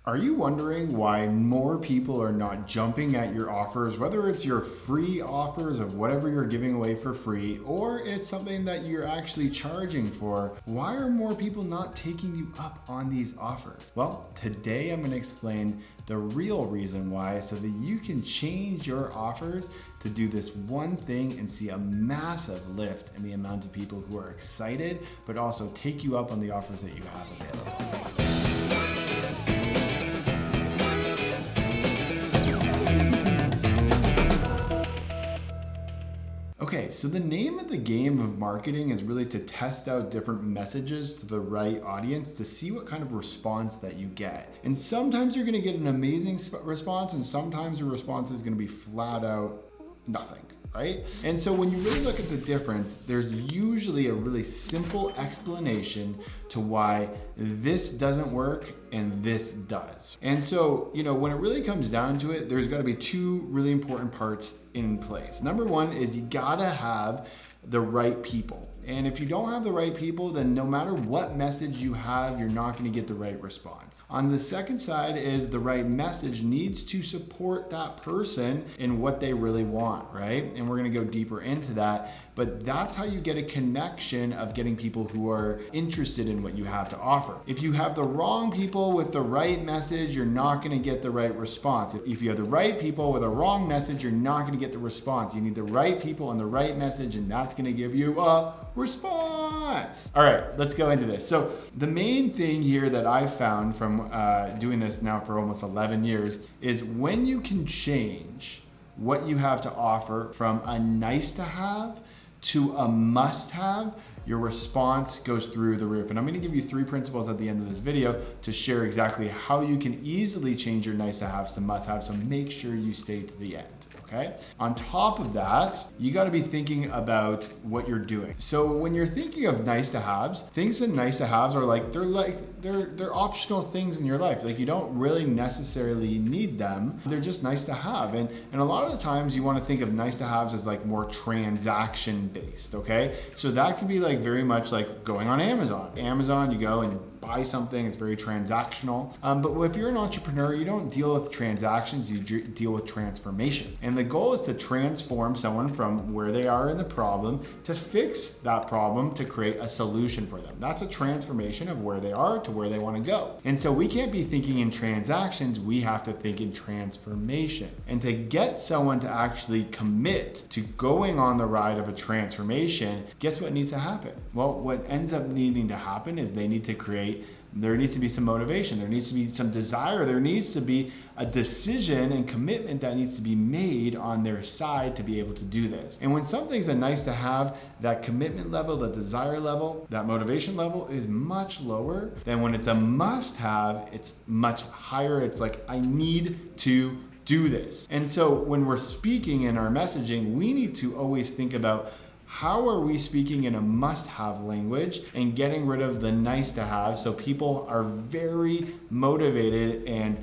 Are you wondering why more people are not jumping at your offers, whether it's your free offers of whatever you're giving away for free, or it's something that you're actually charging for? Why are more people not taking you up on these offers? Well, today I'm going to explain the real reason why so that you can change your offers to do this one thing and see a massive lift in the amount of people who are excited, but also take you up on the offers that you have available. Okay, so the name of the game of marketing is really to test out different messages to the right audience to see what kind of response that you get. And sometimes you're gonna get an amazing response, and sometimes your response is gonna be flat out nothing, right? And so when you really look at the difference, there's usually a really simple explanation to why this doesn't work and this does. And so, when it really comes down to it, there's gotta be two really important parts in place. Number one is you gotta have the right people. And if you don't have the right people, then no matter what message you have, you're not gonna get the right response. On the second side is the right message needs to support that person in what they really want, right? And we're gonna go deeper into that, but that's how you get a connection of getting people who are interested in what you have to offer. If you have the wrong people with the right message, you're not gonna get the right response. If you have the right people with a wrong message, you're not gonna get the response. You need the right people and the right message, and that's gonna give you a response. All right, let's go into this. So the main thing here that I've found from doing this now for almost 11 years is when you can change what you have to offer from a nice to have to a must have, your response goes through the roof. And I'm gonna give you 3 principles at the end of this video to share exactly how you can easily change your nice to haves to must have, so make sure you stay to the end. Okay? On top of that, you gotta be thinking about what you're doing. So when you're thinking of nice to haves, things that nice to haves are they're optional things in your life. Like, you don't really necessarily need them. They're just nice to have. And a lot of the times you wanna think of nice to haves as like more transaction based, okay? So that can be like very much like going on Amazon. Amazon, you go and buy something, it's very transactional. But if you're an entrepreneur, you don't deal with transactions, you deal with transformation. And the goal is to transform someone from where they are in the problem to fix that problem to create a solution for them. That's a transformation of where they are to where they want to go. And so we can't be thinking in transactions, we have to think in transformation. And to get someone to actually commit to going on the ride of a transformation, guess what needs to happen? Well, what ends up needing to happen is there needs to be some motivation, there needs to be some desire, there needs to be a decision and commitment that needs to be made on their side to be able to do this. And when something's a nice to have, that commitment level, the desire level, that motivation level is much lower than when it's a must have, it's much higher. It's like, I need to do this. And so when we're speaking in our messaging, we need to always think about how are we speaking in a must-have language and getting rid of the nice-to-have so people are very motivated and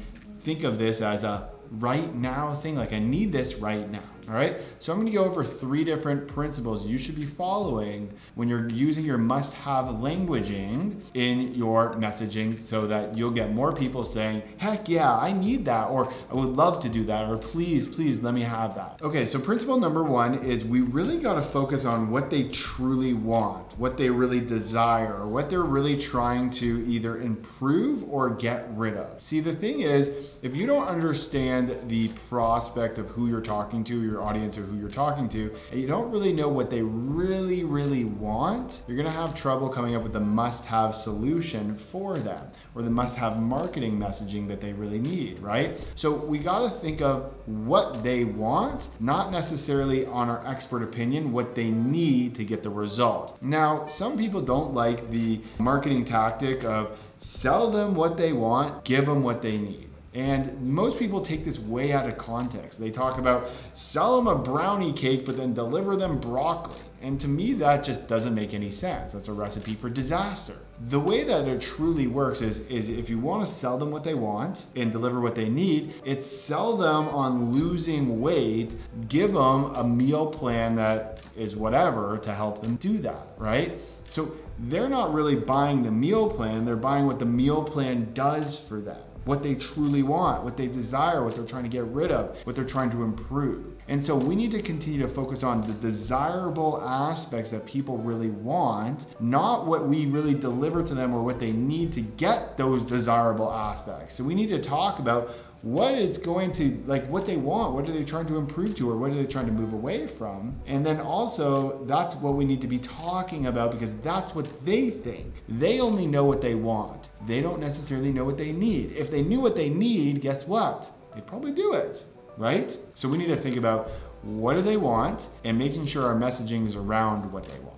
think of this as a right now thing, like I need this right now. All right, so I'm gonna go over 3 different principles you should be following when you're using your must-have languaging in your messaging so that you'll get more people saying, heck yeah, I need that, or I would love to do that, or please, please let me have that. Okay, so principle number 1 is we really gotta focus on what they truly want, what they really desire, or what they're really trying to either improve or get rid of. See, the thing is, if you don't understand the prospect of who you're talking to, your audience or who you're talking to, and you don't really know what they really, really want, you're gonna have trouble coming up with the must-have solution for them or the must-have marketing messaging that they really need, right? So we gotta think of what they want, not necessarily on our expert opinion, what they need to get the result. Now, some people don't like the marketing tactic of sell them what they want, give them what they need. And most people take this way out of context. They talk about sell them a brownie cake, but then deliver them broccoli. And to me, that just doesn't make any sense. That's a recipe for disaster. The way that it truly works is if you want to sell them what they want and deliver what they need, it's sell them on losing weight, give them a meal plan that is whatever to help them do that, right? So they're not really buying the meal plan, they're buying what the meal plan does for them. what they truly want, what they desire, what they're trying to get rid of, what they're trying to improve. And so we need to continue to focus on the desirable aspects that people really want, not what we really deliver to them or what they need to get those desirable aspects. So we need to talk about what it's going to, like what they want, what are they trying to improve to, or what are they trying to move away from? And then also, that's what we need to be talking about, because that's what they think. They only know what they want. They don't necessarily know what they need. If they knew what they need, guess what? They'd probably do it, right? So we need to think about what do they want and making sure our messaging is around what they want.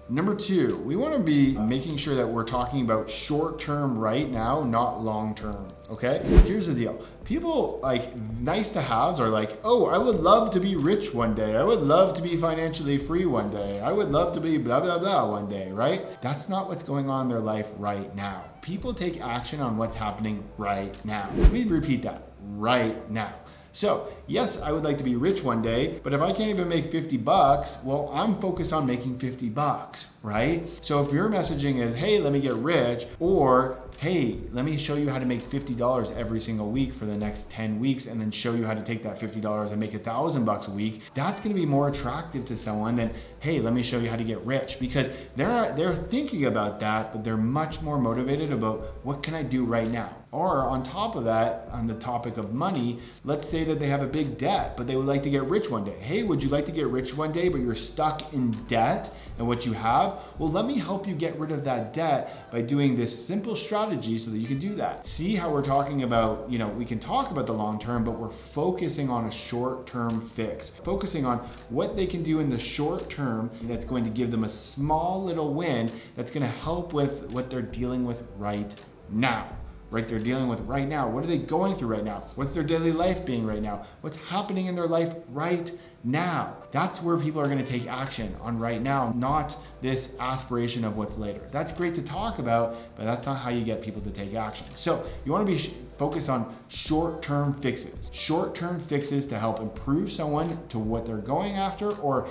Number 2, we want to be making sure that we're talking about short-term right now, not long-term, okay? Here's the deal. People like nice to haves are like, oh, I would love to be rich one day. I would love to be financially free one day. I would love to be blah, blah, blah one day, right? That's not what's going on in their life right now. People take action on what's happening right now. Let me repeat that, right now. So yes, I would like to be rich one day, but if I can't even make 50 bucks, well, I'm focused on making 50 bucks, right? So if your messaging is, hey, let me get rich, or hey, let me show you how to make $50 every single week for the next 10 weeks and then show you how to take that $50 and make $1,000 a week, that's gonna be more attractive to someone than, hey, let me show you how to get rich, because they're thinking about that, but they're much more motivated about what can I do right now? Or on top of that, on the topic of money, let's say that they have a big debt, but they would like to get rich one day. Hey, would you like to get rich one day, but you're stuck in debt and what you have? Well, let me help you get rid of that debt by doing this simple strategy so that you can do that. See how we're talking about, we can talk about the long term, but we're focusing on a short-term fix, focusing on what they can do in the short term that's going to give them a small little win that's going to help with what they're dealing with right now. Right, they're dealing with right now. What are they going through right now? What's their daily life being right now? What's happening in their life right now? That's where people are going to take action on right now, not this aspiration of what's later. That's great to talk about, but that's not how you get people to take action. So you want to be focused on short-term fixes. Short-term fixes to help improve someone to what they're going after, or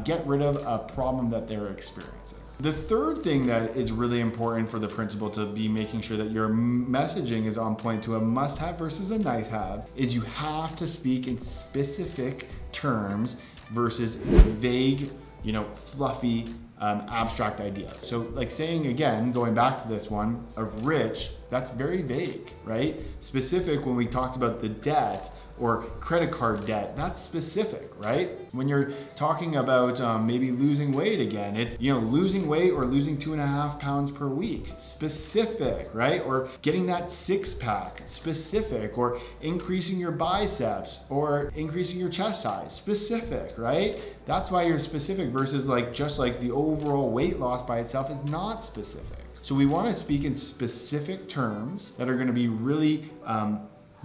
get rid of a problem that they're experiencing. The third thing that is really important for the principal to be making sure that your messaging is on point to a must-have versus a nice-have is you have to speak in specific terms versus vague, fluffy, abstract ideas. So like saying, again, going back to this one of rich, that's very vague, right? Specific when we talked about the debt or credit card debt, that's specific, right? When you're talking about maybe losing weight again, it's, losing weight or losing 2.5 pounds per week, specific, right? Or getting that 6-pack, specific, or increasing your biceps or increasing your chest size, specific, right? That's why you're specific versus just like the overall weight loss by itself is not specific. So we wanna speak in specific terms that are gonna be really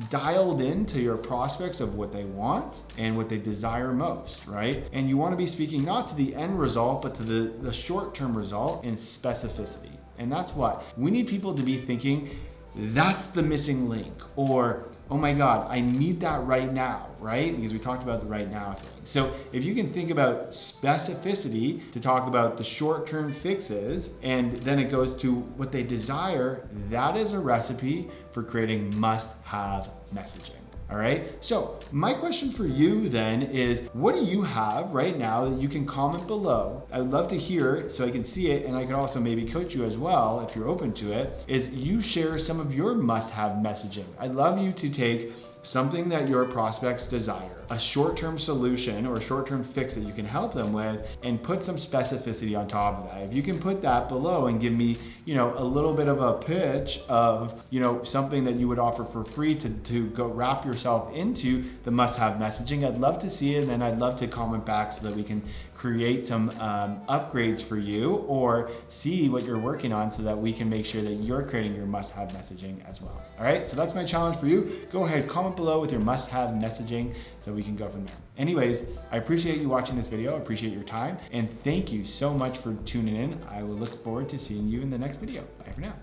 dialed into your prospects of what they want and what they desire most, right? And you want to be speaking not to the end result, but to the short-term result in specificity. And that's what we need people to be thinking, that's the missing link, or oh my God, I need that right now, right? Because we talked about the right now thing. So if you can think about specificity to talk about the short-term fixes, and then it goes to what they desire, that is a recipe for creating must-have messaging. All right, so my question for you then is, what do you have right now that you can comment below? I would love to hear it so I can see it, and I could also maybe coach you as well if you're open to it, is you share some of your must-have messaging. I'd love you to take something that your prospects desire, a short-term solution or a short-term fix that you can help them with, and put some specificity on top of that. If you can put that below and give me, a little bit of a pitch of, something that you would offer for free to go wrap yourself into the must-have messaging, I'd love to see it, and then I'd love to comment back so that we can create some upgrades for you, or see what you're working on so that we can make sure that you're creating your must-have messaging as well. All right, so that's my challenge for you. Go ahead, comment below with your must-have messaging so we can go from there. Anyways, I appreciate you watching this video. I appreciate your time, and thank you so much for tuning in. I will look forward to seeing you in the next video. Bye for now.